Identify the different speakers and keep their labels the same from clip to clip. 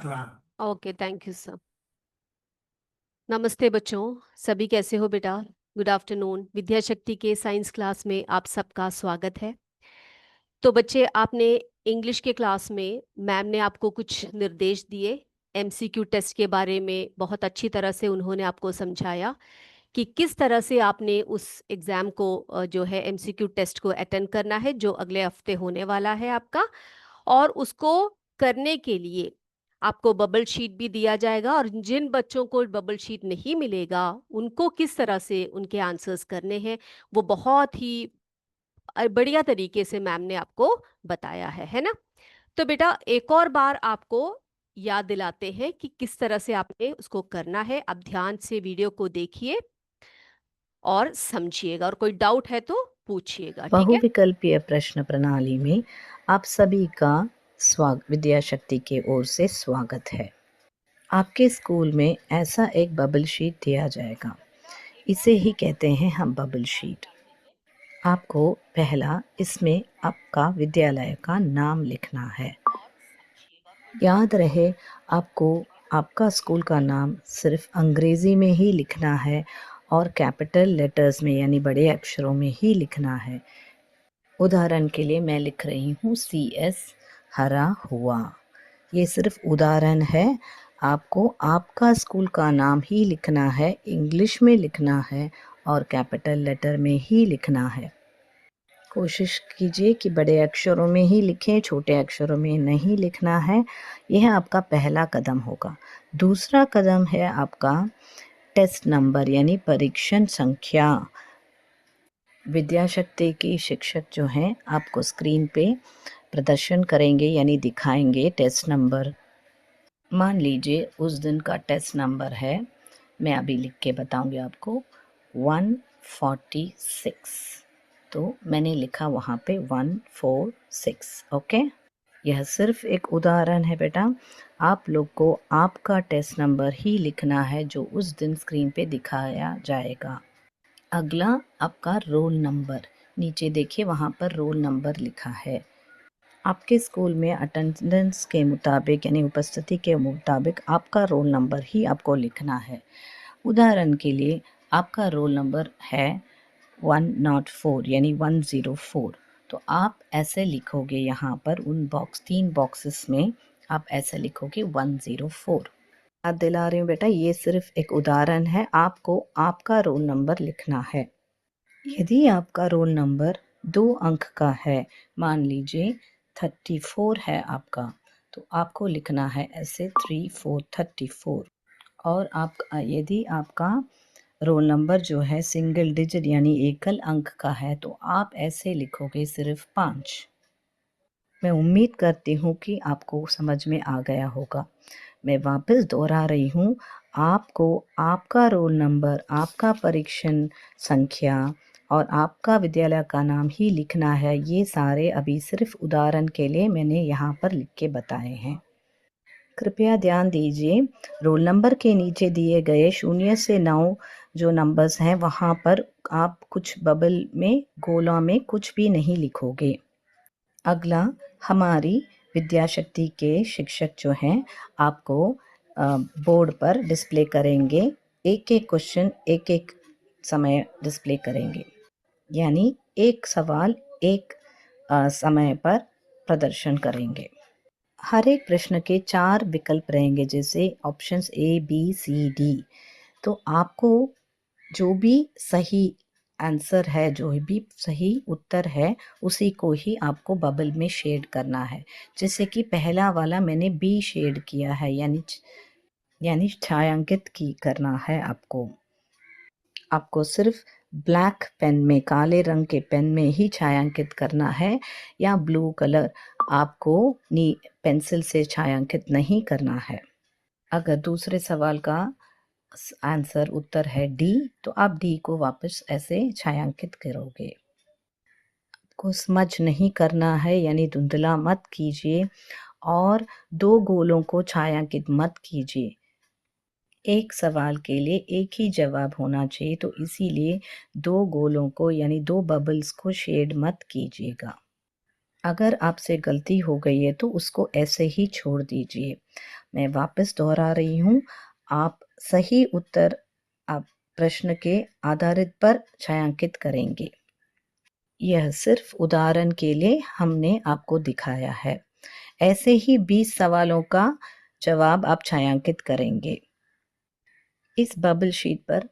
Speaker 1: Okay, thank you sir. नमस्ते बच्चों, सभी कैसे हो बेटा? Good afternoon. विद्या शक्ति के साइंस क्लास में आप सबका स्वागत है। तो बच्चे, आपने इंग्लिश के क्लास में मैम ने आपको कुछ निर्देश दिए। एमसीक्यू टेस्ट के बारे में बहुत अच्छी तरह से उन्होंने आपको समझाया कि किस तरह से आपने उस एग्ज़ाम को जो है एमसीक्यू टेस्ट को अटेंड करना है, जो अगले हफ्ते होने वाला है आपका। और उसको करने के लिए आपको बबल शीट भी दिया जाएगा, और जिन बच्चों को बबल शीट नहीं मिलेगा उनको किस तरह से उनके आंसर्स करने हैं, वो बहुत ही बढ़िया तरीके से मैम ने आपको बताया है ना? तो बेटा, एक और बार आपको याद दिलाते हैं कि किस तरह से आपने उसको करना है। अब ध्यान से वीडियो को देखिए और समझिएगा, और कोई डाउट है तो पूछिएगा, ठीक है?
Speaker 2: बहुविकल्पीय प्रश्न प्रणाली में आप सभी का विद्या शक्ति की ओर से स्वागत है। आपके स्कूल में ऐसा एक बबल शीट दिया जाएगा। इसे ही कहते हैं हम बबल शीट। आपको पहला इसमें आपका विद्यालय का नाम लिखना है। याद रहे, आपको आपका स्कूल का नाम सिर्फ अंग्रेजी में ही लिखना है और कैपिटल लेटर्स में यानी बड़े अक्षरों में ही लिखना है। उदाहरण के लिए मैं लिख रही हूँ CS हरा हुआ। ये सिर्फ उदाहरण है। आपको आपका स्कूल का नाम ही लिखना है, इंग्लिश में लिखना है और कैपिटल लेटर में ही लिखना है। कोशिश कीजिए कि बड़े अक्षरों में ही लिखें, छोटे अक्षरों में नहीं लिखना है। यह आपका पहला कदम होगा। दूसरा कदम है आपका टेस्ट नंबर यानी परीक्षण संख्या। विद्याशक्ति की शिक्षक जो हैं आपको स्क्रीन पे प्रदर्शन करेंगे यानी दिखाएंगे टेस्ट नंबर। मान लीजिए उस दिन का टेस्ट नंबर है, मैं अभी लिख के बताऊंगी आपको, 146। तो मैंने लिखा वहाँ पे 146। ओके, यह सिर्फ एक उदाहरण है बेटा। आप लोग को आपका टेस्ट नंबर ही लिखना है जो उस दिन स्क्रीन पे दिखाया जाएगा। अगला आपका रोल नंबर। नीचे देखिए, वहाँ पर रोल नंबर लिखा है। आपके स्कूल में अटेंडेंस के मुताबिक यानी उपस्थिति के मुताबिक आपका रोल नंबर ही आपको लिखना है। उदाहरण के लिए आपका रोल नंबर है 104 यानी 104, तो आप ऐसे लिखोगे यहाँ पर उन तीन बॉक्सेस में आप ऐसे लिखोगे 104। याद दिला रही हूँ बेटा, ये सिर्फ एक उदाहरण है। आपको आपका रोल नंबर लिखना है। यदि आपका रोल नंबर 2 अंक का है, मान लीजिए 34 है आपका, तो आपको लिखना है ऐसे 34। और यदि आपका रोल नंबर जो है सिंगल डिजिट यानी एकल अंक का है, तो आप ऐसे लिखोगे सिर्फ 5। मैं उम्मीद करती हूँ कि आपको समझ में आ गया होगा। मैं वापस दोहरा रही हूँ, आपको आपका रोल नंबर, आपका परीक्षण संख्या और आपका विद्यालय का नाम ही लिखना है। ये सारे अभी सिर्फ उदाहरण के लिए मैंने यहाँ पर लिख के बताए हैं। कृपया ध्यान दीजिए, रोल नंबर के नीचे दिए गए 0 से 9 जो नंबर्स हैं, वहाँ पर आप कुछ बबल में, गोला में कुछ भी नहीं लिखोगे। अगला, हमारी विद्याशक्ति के शिक्षक जो हैं आपको बोर्ड पर डिस्प्ले करेंगे। एक एक क्वेश्चन एक एक समय डिस्प्ले करेंगे, यानी एक सवाल एक समय पर प्रदर्शन करेंगे। हर एक प्रश्न के 4 विकल्प रहेंगे, जैसे ऑप्शंस ABCD। तो आपको जो भी सही आंसर है, जो भी सही उत्तर है, उसी को ही आपको बबल में शेड करना है। जैसे कि पहला वाला मैंने B शेड किया है, यानी छायांकित करना है आपको। आपको सिर्फ ब्लैक पेन में, काले रंग के पेन में ही छायांकित करना है, या ब्लू कलर आपको पेंसिल से छायांकित नहीं करना है। अगर दूसरे सवाल का आंसर उत्तर है D, तो आप D को वापस ऐसे छायांकित करोगे। आपको स्मज नहीं करना है, यानी धुंधला मत कीजिए, और 2 गोलों को छायांकित मत कीजिए। एक सवाल के लिए एक ही जवाब होना चाहिए, तो इसीलिए 2 गोलों को यानी 2 बबल्स को शेड मत कीजिएगा। अगर आपसे गलती हो गई है तो उसको ऐसे ही छोड़ दीजिए। मैं वापस दोहरा रही हूँ, आप सही उत्तर आप प्रश्न के आधारित पर छायांकित करेंगे। यह सिर्फ उदाहरण के लिए हमने आपको दिखाया है। ऐसे ही 20 सवालों का जवाब आप छायांकित करेंगे। इस बबल शीट पर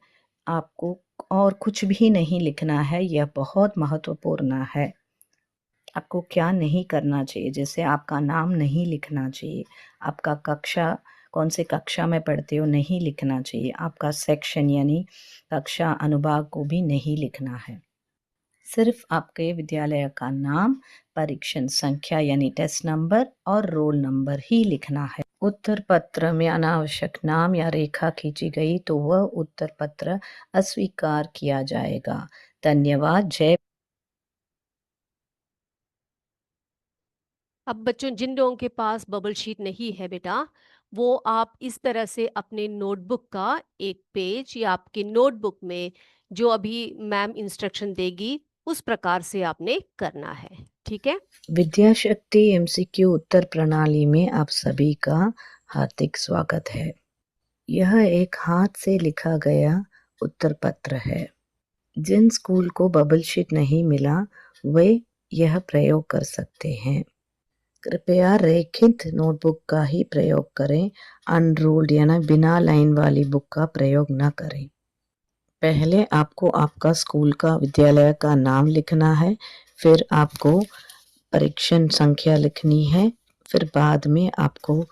Speaker 2: आपको और कुछ भी नहीं लिखना है, यह बहुत महत्वपूर्ण है। आपको क्या नहीं करना चाहिए, जैसे आपका नाम नहीं लिखना चाहिए, आपका कक्षा कौन से कक्षा में पढ़ते हो नहीं लिखना चाहिए, आपका सेक्शन यानी कक्षा अनुभाग को भी नहीं लिखना है। सिर्फ आपके विद्यालय का नाम, परीक्षण संख्या यानी टेस्ट नंबर और रोल नंबर ही लिखना है। उत्तर पत्र में अनावश्यक नाम या रेखा खींची गई तो वह उत्तर पत्र अस्वीकार किया जाएगा। धन्यवाद। जय।
Speaker 1: अब बच्चों, जिन लोगों के पास बबल शीट नहीं है बेटा, वो आप इस तरह से अपने नोटबुक का एक पेज या आपके नोटबुक में जो अभी मैम इंस्ट्रक्शन देगी उस प्रकार से आपने करना है। ठीक है।
Speaker 2: विद्याशक्ति एमसीक्यू उत्तर प्रणाली में आप सभी का हार्दिक स्वागत है। यह एक हाथ से लिखा गया उत्तर पत्र है। जिन स्कूल को बबल शीट नहीं मिला वे यह प्रयोग कर सकते हैं। कृपया रेखित नोटबुक का ही प्रयोग करें, अनरूल्ड यानी बिना लाइन वाली बुक का प्रयोग न करें। पहले आपको आपका स्कूल का विद्यालय का नाम लिखना है, फिर आपको परीक्षण संख्या लिखनी है, फिर बाद में आपको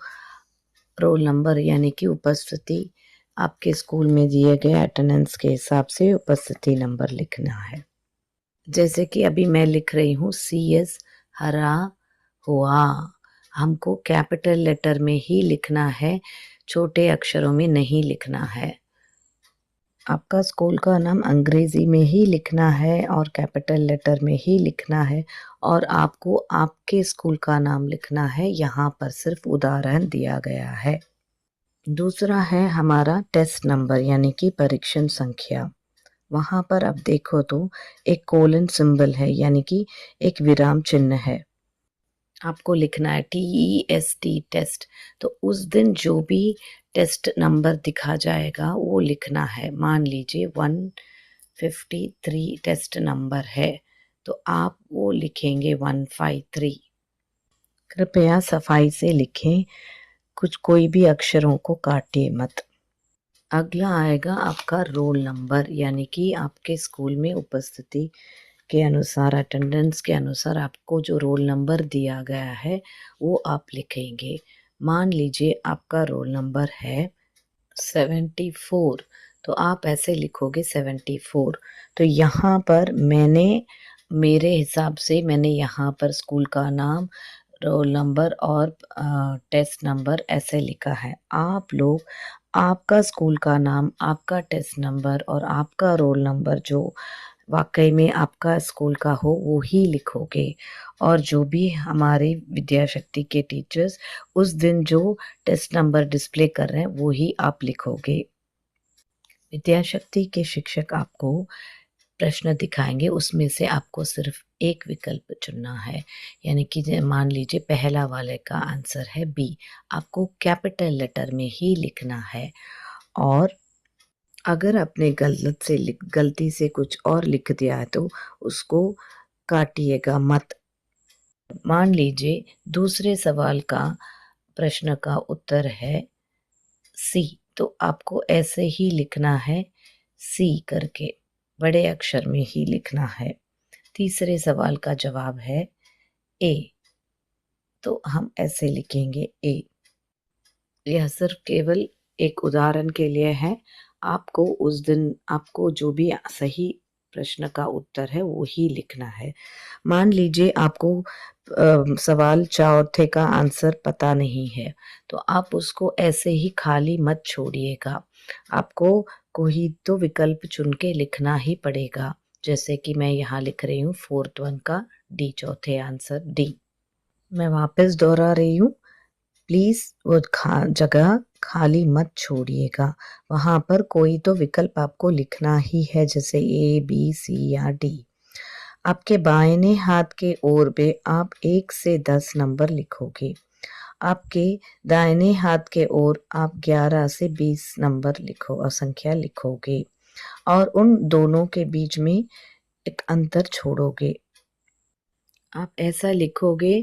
Speaker 2: रोल नंबर यानी कि उपस्थिति आपके स्कूल में दिए गए अटेंडेंस के हिसाब से उपस्थिति नंबर लिखना है। जैसे कि अभी मैं लिख रही हूँ CS हरा हुआ, हमको कैपिटल लेटर में ही लिखना है, छोटे अक्षरों में नहीं लिखना है। आपका स्कूल का नाम अंग्रेजी में ही लिखना है और कैपिटल लेटर में ही लिखना है, और आपको आपके स्कूल का नाम लिखना है। यहाँ पर सिर्फ उदाहरण दिया गया है। दूसरा है हमारा टेस्ट नंबर यानी कि परीक्षण संख्या। वहाँ पर अब देखो तो एक कोलन सिंबल है यानी कि एक विराम चिन्ह है। आपको लिखना है TEST टेस्ट, तो उस दिन जो भी टेस्ट नंबर दिखा जाएगा वो लिखना है। मान लीजिए 153 टेस्ट नंबर है तो आप वो लिखेंगे 153। कृपया सफाई से लिखें, कोई भी अक्षरों को काटिए मत। अगला आएगा आपका रोल नंबर यानी कि आपके स्कूल में उपस्थिति के अनुसार, अटेंडेंस के अनुसार आपको जो रोल नंबर दिया गया है वो आप लिखेंगे। मान लीजिए आपका रोल नंबर है 74, तो आप ऐसे लिखोगे 74। तो यहाँ पर मेरे हिसाब से मैंने यहाँ पर स्कूल का नाम, रोल नंबर और टेस्ट नंबर ऐसे लिखा है। आप लोग आपका स्कूल का नाम, आपका टेस्ट नंबर और आपका रोल नंबर जो वाकई में आपका स्कूल का हो वो ही लिखोगे, और जो भी हमारे विद्याशक्ति के टीचर्स उस दिन जो टेस्ट नंबर डिस्प्ले कर रहे हैं वो ही आप लिखोगे। विद्याशक्ति के शिक्षक आपको प्रश्न दिखाएंगे, उसमें से आपको सिर्फ एक विकल्प चुनना है, यानी कि मान लीजिए पहला वाले का आंसर है B, आपको कैपिटल लेटर में ही लिखना है। और अगर आपने गलती से कुछ और लिख दिया है तो उसको काटिएगा मत। मान लीजिए दूसरे सवाल का प्रश्न का उत्तर है C, तो आपको ऐसे ही लिखना है C करके, बड़े अक्षर में ही लिखना है। तीसरे सवाल का जवाब है A, तो हम ऐसे लिखेंगे A। यह सिर्फ केवल एक उदाहरण के लिए है। आपको उस दिन आपको जो भी सही प्रश्न का उत्तर है वो ही लिखना है। मान लीजिए आपको सवाल चौथे का आंसर पता नहीं है, तो आप उसको ऐसे ही खाली मत छोड़िएगा। आपको कोई तो विकल्प चुन के लिखना ही पड़ेगा, जैसे कि मैं यहाँ लिख रही हूँ 4th 1 का D, चौथे आंसर D। मैं वापस दोहरा रही हूँ, प्लीज वो जगह खाली मत छोड़िएगा, वहां पर कोई तो विकल्प आपको लिखना ही है, जैसे A B C या D। आपके बाएं हाथ के ओर पे आप 1 से 10 नंबर लिखोगे। आपके दाहिने हाथ के ओर आप 11 से 20 नंबर संख्या लिखोगे और उन दोनों के बीच में एक अंतर छोड़ोगे। आप ऐसा लिखोगे,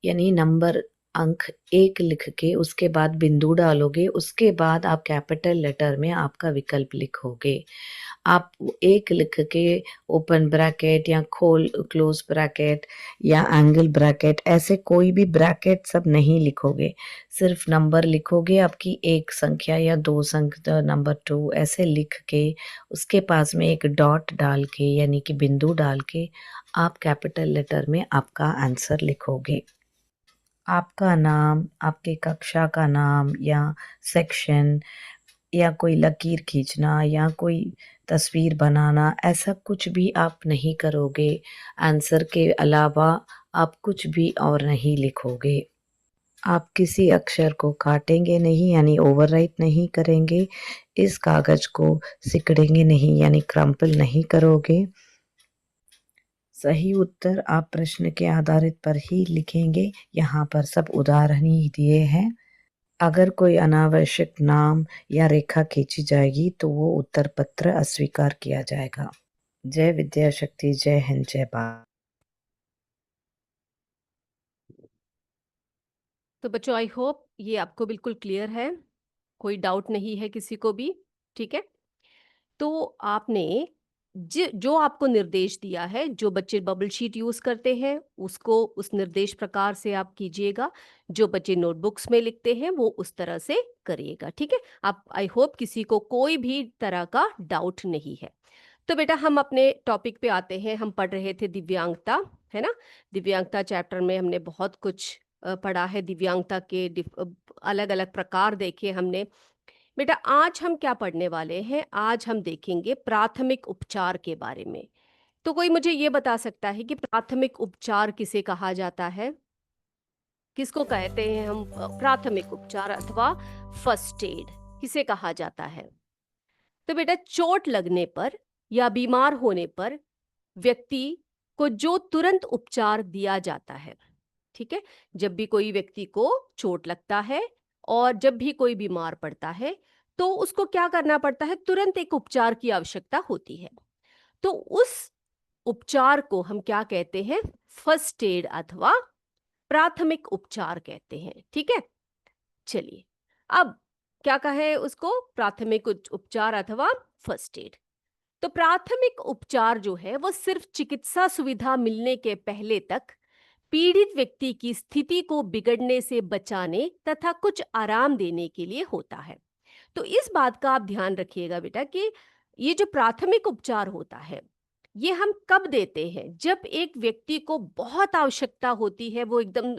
Speaker 2: यानी नंबर अंक 1 लिख के उसके बाद बिंदु डालोगे, उसके बाद आप कैपिटल लेटर में आपका विकल्प लिखोगे। आप 1 लिख के ओपन ब्रैकेट या क्लोज ब्रैकेट या एंगल ब्रैकेट, ऐसे कोई भी ब्रैकेट सब नहीं लिखोगे। सिर्फ नंबर लिखोगे, आपकी 1 संख्या या 2 संख्या, नंबर 2 ऐसे लिख के उसके पास में एक डॉट डाल के यानी कि बिंदु डाल के आप कैपिटल लेटर में आपका आंसर लिखोगे। आपका नाम, आपके कक्षा का नाम या सेक्शन या कोई लकीर खींचना या कोई तस्वीर बनाना, ऐसा कुछ भी आप नहीं करोगे। आंसर के अलावा आप कुछ भी और नहीं लिखोगे। आप किसी अक्षर को काटेंगे नहीं यानी ओवरराइट नहीं करेंगे। इस कागज को सिकड़ेंगे नहीं यानी क्रम्पल नहीं करोगे। सही उत्तर आप प्रश्न के आधारित पर ही लिखेंगे। यहाँ पर सब उदाहरण ही दिए हैं। अगर कोई अनावश्यक नाम या रेखा खींची जाएगी तो वो उत्तर पत्र अस्वीकार किया जाएगा। जय विद्याशक्ति, जय हिंद, जय भारत।
Speaker 1: तो बच्चों, आई होप ये आपको बिल्कुल क्लियर है, कोई डाउट नहीं है किसी को भी। ठीक है, तो आपने जो आपको निर्देश दिया है, जो बच्चे बबल शीट यूज करते हैं उसको उस निर्देश प्रकार से आप कीजिएगा, जो बच्चे नोटबुक्स में लिखते हैं वो उस तरह से करिएगा। ठीक है, आप, आई होप किसी को कोई भी तरह का डाउट नहीं है। तो बेटा, हम अपने टॉपिक पे आते हैं। हम पढ़ रहे थे दिव्यांगता, है ना। दिव्यांगता चैप्टर में हमने बहुत कुछ पढ़ा है। दिव्यांगता के अलग अलग प्रकार देखे हमने। बेटा, आज हम क्या पढ़ने वाले हैं? आज हम देखेंगे प्राथमिक उपचार के बारे में। तो कोई मुझे ये बता सकता है कि प्राथमिक उपचार किसे कहा जाता है? किसको कहते हैं हम प्राथमिक उपचार अथवा फर्स्ट एड किसे कहा जाता है? तो बेटा, चोट लगने पर या बीमार होने पर व्यक्ति को जो तुरंत उपचार दिया जाता है, ठीक है, जब भी कोई व्यक्ति को चोट लगता है और जब भी कोई बीमार पड़ता है तो उसको क्या करना पड़ता है? तुरंत एक उपचार की आवश्यकता होती है। तो उस उपचार को हम क्या कहते हैं? फर्स्ट एड अथवा प्राथमिक उपचार कहते हैं। ठीक है, चलिए, अब क्या कहे उसको? प्राथमिक उपचार अथवा फर्स्ट एड। तो प्राथमिक उपचार जो है वो सिर्फ चिकित्सा सुविधा मिलने के पहले तक पीड़ित व्यक्ति की स्थिति को बिगड़ने से बचाने तथा कुछ आराम देने के लिए होता है। तो इस बात का आप ध्यान रखिएगा बेटा कि ये जो प्राथमिक उपचार होता है ये हम कब देते हैं? जब एक व्यक्ति को बहुत आवश्यकता होती है, वो एकदम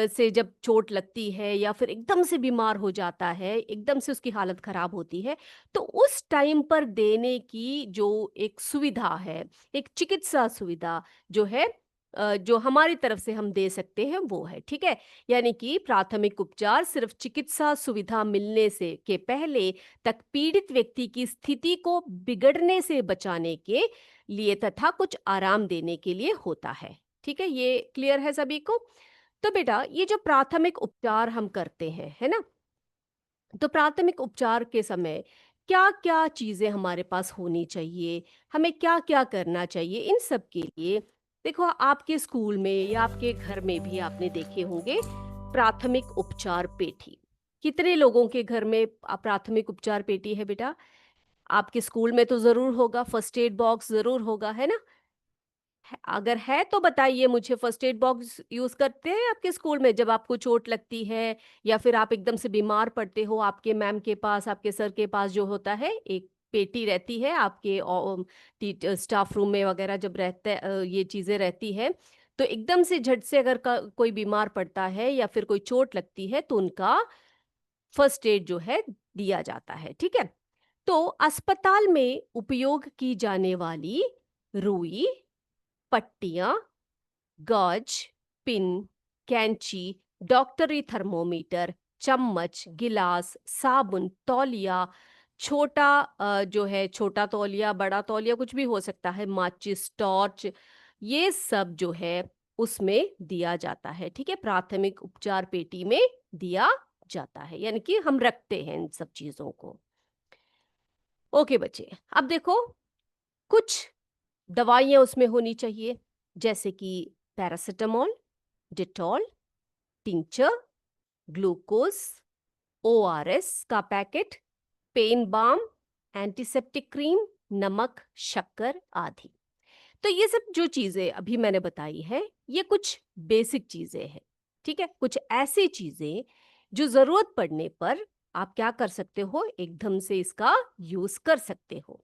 Speaker 1: से जब चोट लगती है या फिर एकदम से बीमार हो जाता है, एकदम से उसकी हालत खराब होती है, तो उस टाइम पर देने की जो एक सुविधा है, एक चिकित्सा सुविधा जो है, जो हमारी तरफ से हम दे सकते हैं वो है। ठीक है, यानी कि प्राथमिक उपचार सिर्फ चिकित्सा सुविधा मिलने से के पहले तक पीड़ित व्यक्ति की स्थिति को बिगड़ने से बचाने के लिए तथा कुछ आराम देने के लिए होता है। ठीक है, ये क्लियर है सभी को? तो बेटा, ये जो प्राथमिक उपचार हम करते हैं, है ना, तो प्राथमिक उपचार के समय क्या क्या चीजें हमारे पास होनी चाहिए, हमें क्या क्या करना चाहिए, इन सब के लिए देखो, आपके स्कूल में या आपके घर में भी आपने देखे होंगे प्राथमिक उपचार पेटी। कितने लोगों के घर में प्राथमिक उपचार पेटी है बेटा? आपके स्कूल में तो जरूर होगा, फर्स्ट एड बॉक्स जरूर होगा, है ना। अगर है तो बताइए मुझे, फर्स्ट एड बॉक्स यूज करते हैं आपके स्कूल में जब आपको चोट लगती है या फिर आप एकदम से बीमार पड़ते हो? आपके मैम के पास, आपके सर के पास जो होता है एक पेटी रहती है आपके स्टाफ रूम में वगैरह, जब रहते ये चीजें रहती है, तो एकदम से झट से अगर कोई बीमार पड़ता है या फिर कोई चोट लगती है तो उनका फर्स्ट एड जो है दिया जाता है। ठीक है, तो अस्पताल में उपयोग की जाने वाली रुई, पट्टियां, गॉज, पिन, कैंची, डॉक्टरी थर्मोमीटर, चम्मच, गिलास, साबुन, तौलिया, छोटा जो है छोटा तौलिया, बड़ा तौलिया कुछ भी हो सकता है, माचिस, टॉर्च, ये सब जो है उसमें दिया जाता है, ठीक है, प्राथमिक उपचार पेटी में दिया जाता है, यानी कि हम रखते हैं इन सब चीजों को। ओके बच्चे, अब देखो कुछ दवाइयाँ उसमें होनी चाहिए, जैसे कि paracetamol, Dettol, tincture, glucose, ORS का packet, pain balm, antiseptic cream, नमक, शक्कर आदि। तो ये सब जो चीजें अभी मैंने बताई है, ये कुछ बेसिक चीजें हैं, ठीक है, कुछ ऐसी चीजें जो जरूरत पड़ने पर आप क्या कर सकते हो, एकदम से इसका यूज कर सकते हो।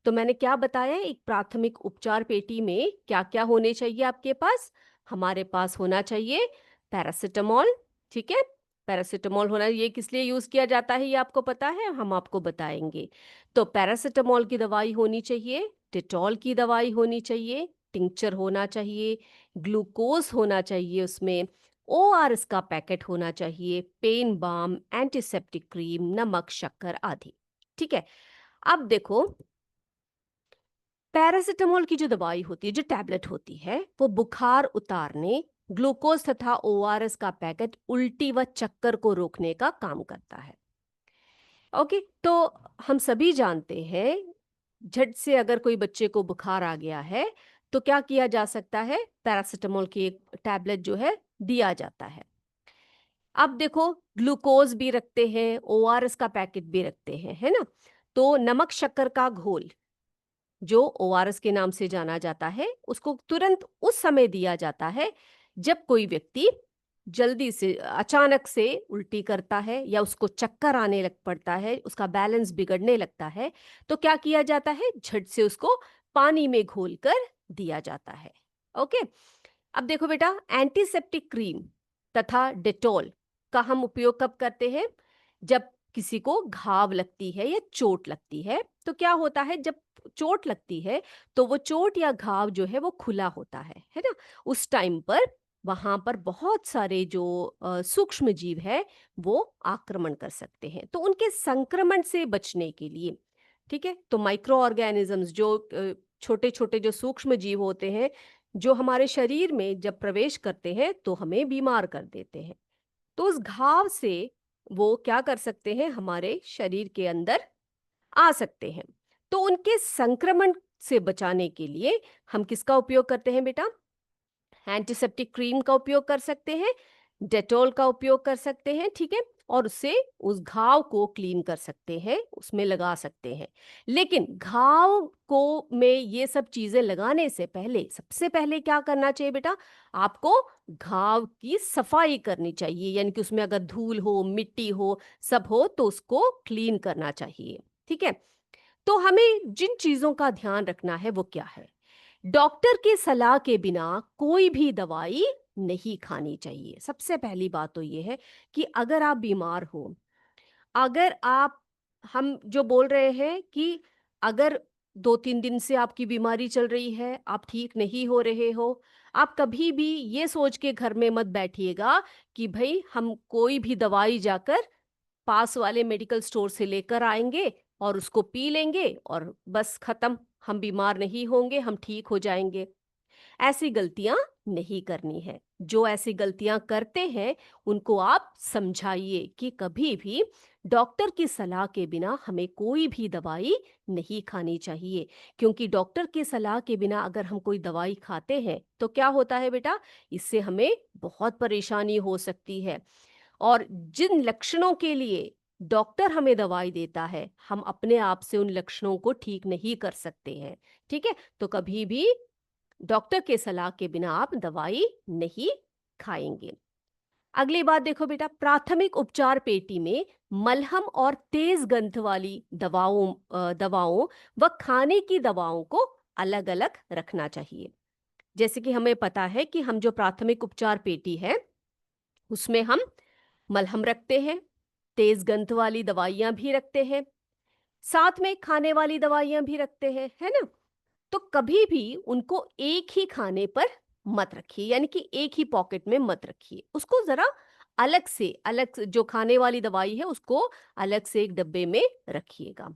Speaker 1: तो मैंने क्या बताया, एक प्राथमिक उपचार पेटी में क्या क्या होने चाहिए आपके पास। हमारे पास होना चाहिए पैरासिटामोल, ठीक है, पैरासिटामोल होना, ये किस लिए यूज किया जाता है ये आपको पता है, हम आपको बताएंगे। तो पैरासिटामोल की दवाई होनी चाहिए, डिटॉल की दवाई होनी चाहिए, टिंचर होना चाहिए, ग्लूकोज होना चाहिए उसमें, ओआरएस का पैकेट होना चाहिए, पेन बाम, एंटीसेप्टिक क्रीम, नमक, शक्कर आदि, ठीक है। अब देखो, पैरासिटामोल की जो दवाई होती है, जो टैबलेट होती है, वो बुखार उतारने, ग्लूकोज तथा ओआरएस का पैकेट उल्टी व चक्कर को रोकने का काम करता है। ओके, तो हम सभी जानते हैं, झट से अगर कोई बच्चे को बुखार आ गया है तो क्या किया जा सकता है, पैरासिटामोल की एक टैबलेट जो है दिया जाता है। अब देखो, ग्लूकोज भी रखते हैं, ओआरएस का पैकेट भी रखते हैं, है ना। तो नमक शक्कर का घोल जो ओआरएस के नाम से जाना जाता है, उसको तुरंत उस समय दिया जाता है जब कोई व्यक्ति जल्दी से अचानक से उल्टी करता है या उसको चक्कर आने लग पड़ता है, उसका बैलेंस बिगड़ने लगता है, तो क्या किया जाता है, झट से उसको पानी में घोलकर दिया जाता है। ओके, अब देखो बेटा, एंटीसेप्टिक क्रीम तथा डेटॉल का हम उपयोग कब करते हैं, जब किसी को घाव लगती है या चोट लगती है। तो क्या होता है, जब चोट लगती है तो वो चोट या घाव जो है वो खुला होता है ना। उस टाइम पर वहां पर बहुत सारे जो सूक्ष्म जीव है वो आक्रमण कर सकते हैं, तो उनके संक्रमण से बचने के लिए, ठीक है, तो माइक्रो ऑर्गेनिजम्स जो छोटे छोटे जो सूक्ष्म जीव होते हैं, जो हमारे शरीर में जब प्रवेश करते हैं तो हमें बीमार कर देते हैं। तो उस घाव से वो क्या कर सकते हैं, हमारे शरीर के अंदर आ सकते हैं। तो उनके संक्रमण से बचाने के लिए हम किसका उपयोग करते हैं बेटा, एंटीसेप्टिक क्रीम का उपयोग कर सकते हैं, डेटॉल का उपयोग कर सकते हैं, ठीक है, और उससे उस घाव को क्लीन कर सकते हैं, उसमें लगा सकते हैं। लेकिन घाव को में ये सब चीजें लगाने से पहले, सबसे पहले क्या करना चाहिए बेटा, आपको घाव की सफाई करनी चाहिए, यानी कि उसमें अगर धूल हो, मिट्टी हो, सब हो तो उसको क्लीन करना चाहिए, ठीक है। तो हमें जिन चीजों का ध्यान रखना है वो क्या है, डॉक्टर की सलाह के बिना कोई भी दवाई नहीं खानी चाहिए। सबसे पहली बात तो ये है कि अगर आप बीमार हो, अगर आप, हम जो बोल रहे हैं कि अगर 2-3 दिन से आपकी बीमारी चल रही है, आप ठीक नहीं हो रहे हो, आप कभी भी ये सोच के घर में मत बैठिएगा कि भाई हम कोई भी दवाई जाकर पास वाले मेडिकल स्टोर से लेकर आएंगे और उसको पी लेंगे और बस खत्म, हम बीमार नहीं होंगे, हम ठीक हो जाएंगे। ऐसी गलतियां नहीं करनी है। जो ऐसी गलतियां करते हैं उनको आप समझाइए कि कभी भी डॉक्टर की सलाह के बिना हमें कोई भी दवाई नहीं खानी चाहिए, क्योंकि डॉक्टर की सलाह के बिना अगर हम कोई दवाई खाते हैं तो क्या होता है बेटा, इससे हमें बहुत परेशानी हो सकती है। और जिन लक्षणों के लिए डॉक्टर हमें दवाई देता है, हम अपने आप से उन लक्षणों को ठीक नहीं कर सकते हैं, ठीक है। तो कभी भी डॉक्टर के सलाह के बिना आप दवाई नहीं खाएंगे। अगली बात देखो बेटा, प्राथमिक उपचार पेटी में मलहम और तेज गंध वाली दवाओं व खाने की दवाओं को अलग अलग रखना चाहिए। जैसे कि हमें पता है कि हम जो प्राथमिक उपचार पेटी है उसमें हम मलहम रखते हैं, तेज गंध वाली दवाइयां भी रखते हैं, साथ में खाने वाली दवाइयां भी रखते हैं, है ना। तो कभी भी उनको एक ही खाने पर मत रखिए, यानी कि एक ही पॉकेट में मत रखिए, उसको जरा जो खाने वाली दवाई है उसको अलग से एक डब्बे में रखिएगा।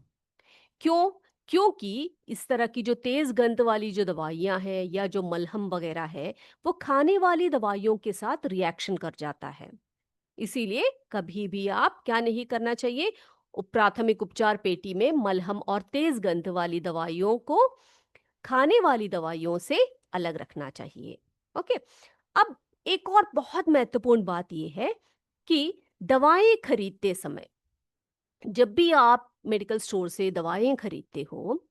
Speaker 1: क्यों? क्योंकि इस तरह की जो तेज गंध वाली जो दवाइयां हैं या जो मलहम वगैरह है, वो खाने वाली दवाइयों के साथ रिएक्शन कर जाता है। इसीलिए कभी भी आप क्या नहीं करना चाहिए, प्राथमिक उपचार पेटी में मलहम और तेज गंध वाली दवाइयों को खाने वाली दवाइयों से अलग रखना चाहिए। ओके। अब एक और बहुत महत्वपूर्ण बात यह है कि दवाएं खरीदते समय, जब भी आप मेडिकल स्टोर से दवाएं खरीदते हो,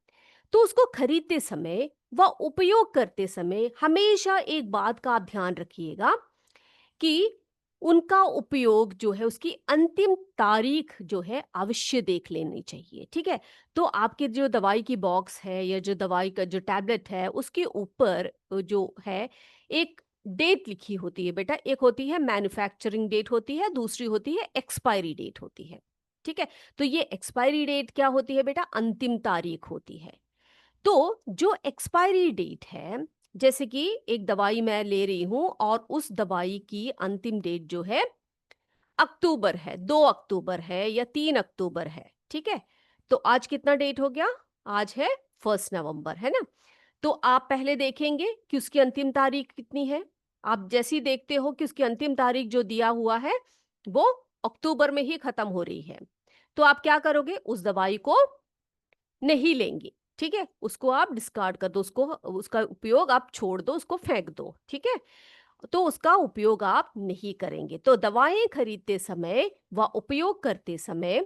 Speaker 1: तो उसको खरीदते समय व उपयोग करते समय हमेशा एक बात का आप ध्यान रखिएगा कि उनका उपयोग जो है, उसकी अंतिम तारीख जो है अवश्य देख लेनी चाहिए। ठीक है। तो आपके जो दवाई की बॉक्स है या जो दवाई का जो टैबलेट है, उसके ऊपर जो है एक डेट लिखी होती है बेटा। एक होती है मैन्युफैक्चरिंग डेट होती है, दूसरी होती है एक्सपायरी डेट होती है। ठीक है। तो ये एक्सपायरी डेट क्या होती है बेटा? अंतिम तारीख होती है। तो जो एक्सपायरी डेट है, जैसे कि एक दवाई मैं ले रही हूं और उस दवाई की अंतिम डेट जो है अक्टूबर है, 2 अक्टूबर है या 3 अक्टूबर है। ठीक है। तो आज कितना डेट हो गया? आज है 1 नवंबर, है ना? तो आप पहले देखेंगे कि उसकी अंतिम तारीख कितनी है। आप जैसे ही देखते हो कि उसकी अंतिम तारीख जो दिया हुआ है वो अक्टूबर में ही खत्म हो रही है, तो आप क्या करोगे? उस दवाई को नहीं लेंगे। ठीक है। उसको आप डिस्कार्ड कर दो, उसको उसका उपयोग आप छोड़ दो, उसको फेंक दो। ठीक है। तो उसका उपयोग आप नहीं करेंगे। तो दवाएं खरीदते समय व उपयोग करते समय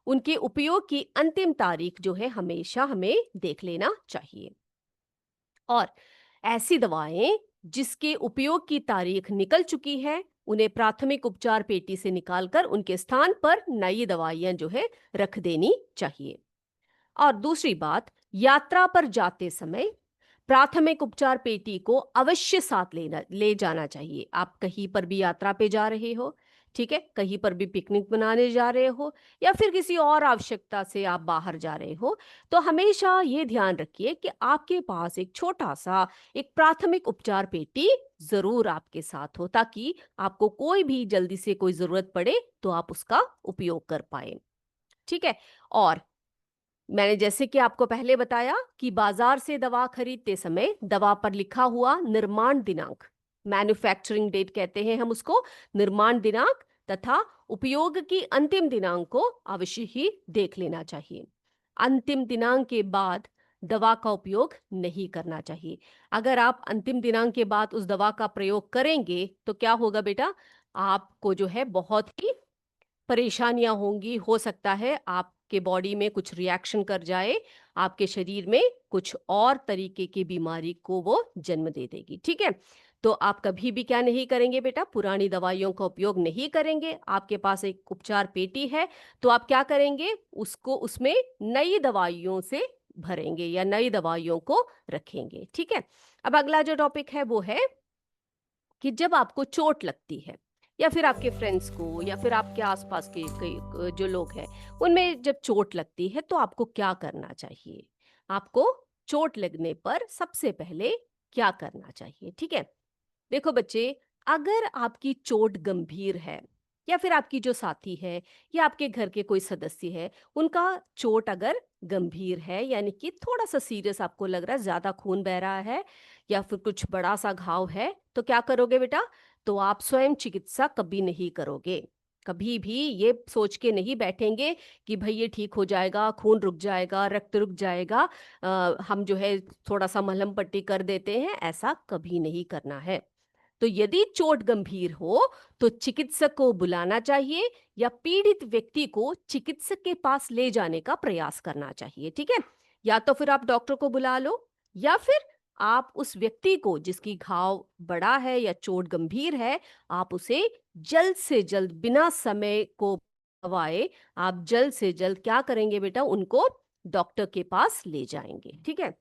Speaker 1: उनके उपयोग की अंतिम तारीख जो है हमेशा हमें देख लेना चाहिए। और ऐसी दवाएं जिसके उपयोग की तारीख निकल चुकी है, उन्हें प्राथमिक उपचार पेटी से निकालकर उनके स्थान पर नई दवाइयां जो है रख देनी चाहिए। और दूसरी बात, यात्रा पर जाते समय प्राथमिक उपचार पेटी को अवश्य साथ ले जाना चाहिए। आप कहीं पर भी यात्रा पे जा रहे हो, ठीक है, कहीं पर भी पिकनिक मनाने जा रहे हो या फिर किसी और आवश्यकता से आप बाहर जा रहे हो, तो हमेशा ये ध्यान रखिए कि आपके पास एक छोटा सा एक प्राथमिक उपचार पेटी जरूर आपके साथ हो, ताकि आपको कोई भी जल्दी से कोई जरूरत पड़े तो आप उसका उपयोग कर पाए। ठीक है। और मैंने जैसे कि आपको पहले बताया कि बाजार से दवा खरीदते समय दवा पर लिखा हुआ निर्माण दिनांक, मैन्युफैक्चरिंग डेट कहते हैं हम उसको, निर्माण दिनांक तथा उपयोग की अंतिम दिनांक को अवश्य ही देख लेना चाहिए। अंतिम दिनांक के बाद दवा का उपयोग नहीं करना चाहिए। अगर आप अंतिम दिनांक के बाद उस दवा का प्रयोग करेंगे तो क्या होगा बेटा? आपको जो है बहुत ही परेशानियां होंगी। हो सकता है आपके बॉडी में कुछ रिएक्शन कर जाए, आपके शरीर में कुछ और तरीके की बीमारी को वो जन्म दे देगी। ठीक है। तो आप कभी भी क्या नहीं करेंगे बेटा? पुरानी दवाइयों का उपयोग नहीं करेंगे। आपके पास एक उपचार पेटी है, तो आप क्या करेंगे? उसको उसमें नई दवाइयों से भरेंगे या नई दवाइयों को रखेंगे। ठीक है। अब अगला जो टॉपिक है वो है कि जब आपको चोट लगती है या फिर आपके फ्रेंड्स को या फिर आपके आसपास के कई जो लोग हैं, उनमें जब चोट लगती है तो आपको क्या करना चाहिए? आपको चोट लगने पर सबसे पहले क्या करना चाहिए? ठीक है। देखो बच्चे, अगर आपकी चोट गंभीर है या फिर आपकी जो साथी है या आपके घर के कोई सदस्य है, उनका चोट अगर गंभीर है, यानी कि थोड़ा सा सीरियस आपको लग रहा है, ज्यादा खून बह रहा है या फिर कुछ बड़ा सा घाव है, तो क्या करोगे बेटा? तो आप स्वयं चिकित्सा कभी नहीं करोगे। कभी भी ये सोच के नहीं बैठेंगे कि भाई ये ठीक हो जाएगा, खून रुक जाएगा, रक्त रुक जाएगा, हम जो है थोड़ा सा मलहम पट्टी कर देते हैं, ऐसा कभी नहीं करना है। तो यदि चोट गंभीर हो तो चिकित्सक को बुलाना चाहिए या पीड़ित व्यक्ति को चिकित्सक के पास ले जाने का प्रयास करना चाहिए। ठीक है। या तो फिर आप डॉक्टर को बुला लो या फिर आप उस व्यक्ति को जिसकी घाव बड़ा है या चोट गंभीर है, आप उसे जल्द से जल्द बिना समय को गवाए आप जल्द से जल्द क्या करेंगे बेटा? उनको डॉक्टर के पास ले जाएंगे। ठीक है।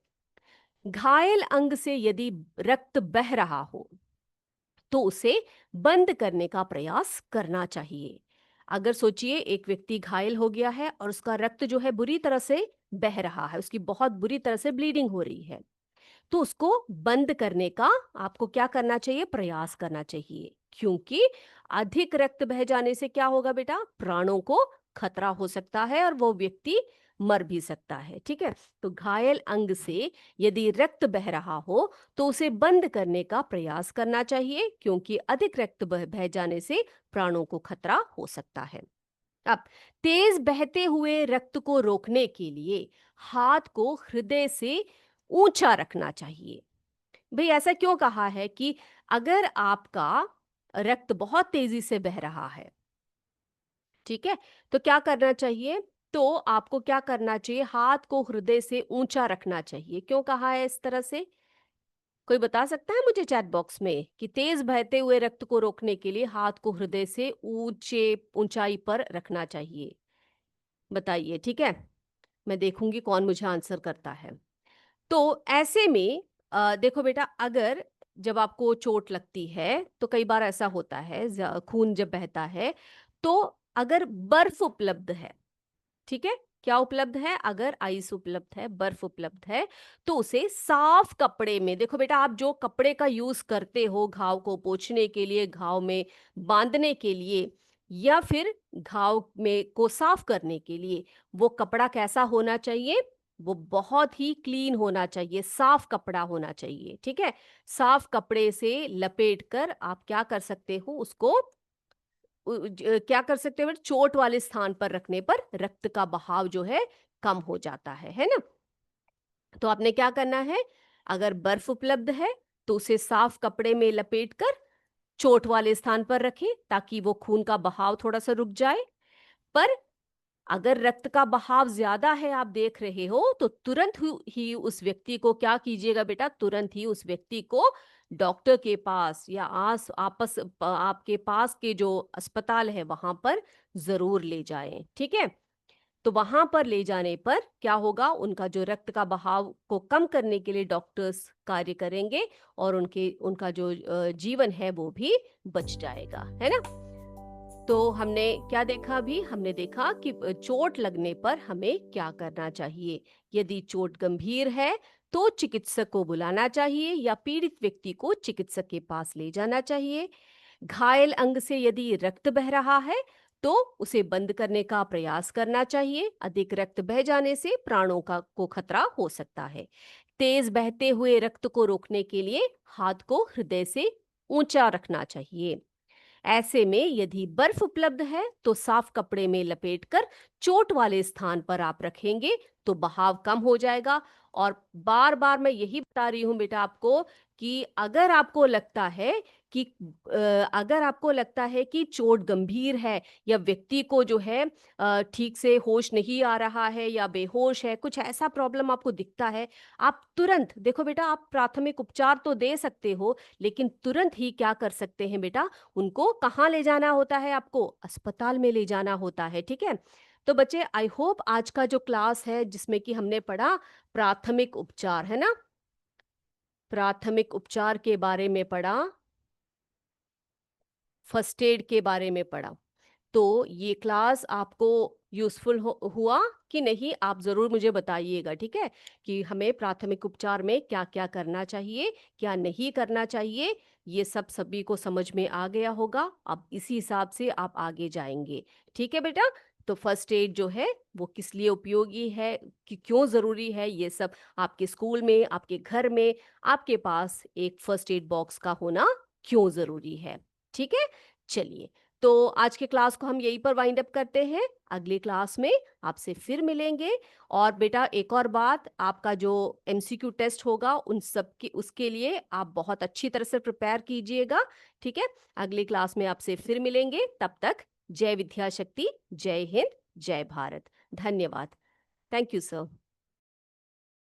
Speaker 1: घायल अंग से यदि रक्त बह रहा हो तो उसे बंद करने का प्रयास करना चाहिए। अगर सोचिए एक व्यक्ति घायल हो गया है और उसका रक्त जो है बुरी तरह से बह रहा है, उसकी बहुत बुरी तरह से ब्लीडिंग हो रही है, तो उसको बंद करने का आपको क्या करना चाहिए? प्रयास करना चाहिए। क्योंकि अधिक रक्त बह जाने से क्या होगा बेटा? प्राणों को खतरा हो सकता है और वो व्यक्ति मर भी सकता है। ठीक है, तो घायल अंग से यदि रक्त बह रहा हो तो उसे बंद करने का प्रयास करना चाहिए, क्योंकि अधिक रक्त बह जाने से प्राणों को खतरा हो सकता है। अब तेज बहते हुए रक्त को रोकने के लिए हाथ को हृदय से ऊंचा रखना चाहिए। भाई ऐसा क्यों कहा है कि अगर आपका रक्त बहुत तेजी से बह रहा है, ठीक है, तो क्या करना चाहिए? तो आपको क्या करना चाहिए? हाथ को हृदय से ऊंचा रखना चाहिए। क्यों कहा है इस तरह से? कोई बता सकता है मुझे चैट बॉक्स में कि तेज बहते हुए रक्त को रोकने के लिए हाथ को हृदय से ऊंचे ऊंचाई पर रखना चाहिए? बताइए, ठीक है, मैं देखूंगी कौन मुझे आंसर करता है। तो ऐसे में देखो बेटा, अगर जब आपको चोट लगती है तो कई बार ऐसा होता है, खून जब बहता है तो अगर बर्फ उपलब्ध है, ठीक है, क्या उपलब्ध है? अगर आइस उपलब्ध है, बर्फ उपलब्ध है, तो उसे साफ कपड़े में, देखो बेटा, आप जो कपड़े का यूज करते हो घाव को पोंछने के लिए, घाव में बांधने के लिए, या फिर घाव में को साफ करने के लिए, वो कपड़ा कैसा होना चाहिए? वो बहुत ही क्लीन होना चाहिए, साफ कपड़ा होना चाहिए। ठीक है, साफ कपड़े से लपेट कर आप क्या कर सकते हो? उसको क्या कर सकते हो बेटा? चोट वाले स्थान पर रखने पर रक्त का बहाव जो है कम हो जाता है ना? तो आपने क्या करना है? अगर बर्फ उपलब्ध है तो उसे साफ कपड़े में लपेट कर चोट वाले स्थान पर रखें, ताकि वो खून का बहाव थोड़ा सा रुक जाए। पर अगर रक्त का बहाव ज्यादा है, आप देख रहे हो, तो तुरंत ही उस व्यक्ति को क्या कीजिएगा बेटा? तुरंत ही उस व्यक्ति को डॉक्टर के पास या आपके पास के जो अस्पताल है वहां पर जरूर ले जाएं। ठीक है, तो वहां पर ले जाने पर क्या होगा? उनका जो रक्त का बहाव को कम करने के लिए डॉक्टर्स कार्य करेंगे और उनका जो जीवन है वो भी बच जाएगा, है ना? तो हमने क्या देखा? अभी हमने देखा कि चोट लगने पर हमें क्या करना चाहिए। यदि चोट गंभीर है तो चिकित्सक को बुलाना चाहिए या पीड़ित व्यक्ति को चिकित्सक के पास ले जाना चाहिए। घायल अंग से यदि रक्त बह रहा है तो उसे बंद करने का प्रयास करना चाहिए। अधिक रक्त बह जाने से प्राणों को खतरा हो सकता है। तेज बहते हुए रक्त को रोकने के लिए हाथ को हृदय से ऊंचा रखना चाहिए। ऐसे में यदि बर्फ उपलब्ध है तो साफ कपड़े में लपेटकर चोट वाले स्थान पर आप रखेंगे तो बहाव कम हो जाएगा। और बार बार मैं यही बता रही हूं बेटा आपको कि अगर आपको लगता है कि चोट गंभीर है या व्यक्ति को जो है ठीक से होश नहीं आ रहा है या बेहोश है, कुछ ऐसा प्रॉब्लम आपको दिखता है, आप तुरंत देखो बेटा, आप प्राथमिक उपचार तो दे सकते हो, लेकिन तुरंत ही क्या कर सकते हैं बेटा? उनको कहाँ ले जाना होता है? आपको अस्पताल में ले जाना होता है। ठीक है, तो बच्चे, आई होप आज का जो क्लास है जिसमें कि हमने पढ़ा प्राथमिक उपचार, है ना, प्राथमिक उपचार के बारे में पढ़ा, फर्स्ट एड के बारे में पढ़ा, तो ये क्लास आपको यूजफुल हुआ कि नहीं? आप जरूर मुझे बताइएगा, ठीक है, कि हमें प्राथमिक उपचार में क्या क्या करना चाहिए, क्या नहीं करना चाहिए। ये सब सभी को समझ में आ गया होगा। अब इसी हिसाब से आप आगे जाएंगे। ठीक है बेटा, तो फर्स्ट एड जो है वो किस लिए उपयोगी है, कि क्यों जरूरी है, ये सब आपके स्कूल में, आपके घर में, आपके पास एक फर्स्ट एड बॉक्स का होना क्यों जरूरी है। ठीक है, चलिए, तो आज के क्लास को हम यहीं पर वाइंड अप करते हैं। अगली क्लास में आपसे फिर मिलेंगे। और बेटा, एक और बात, आपका जो एमसीक्यू टेस्ट होगा उन सब के उसके लिए आप बहुत अच्छी तरह से प्रिपेयर कीजिएगा। ठीक है, अगली क्लास में आपसे फिर मिलेंगे। तब तक जय विद्याशक्ति, जय हिंद, जय भारत। धन्यवाद। Thank you sir.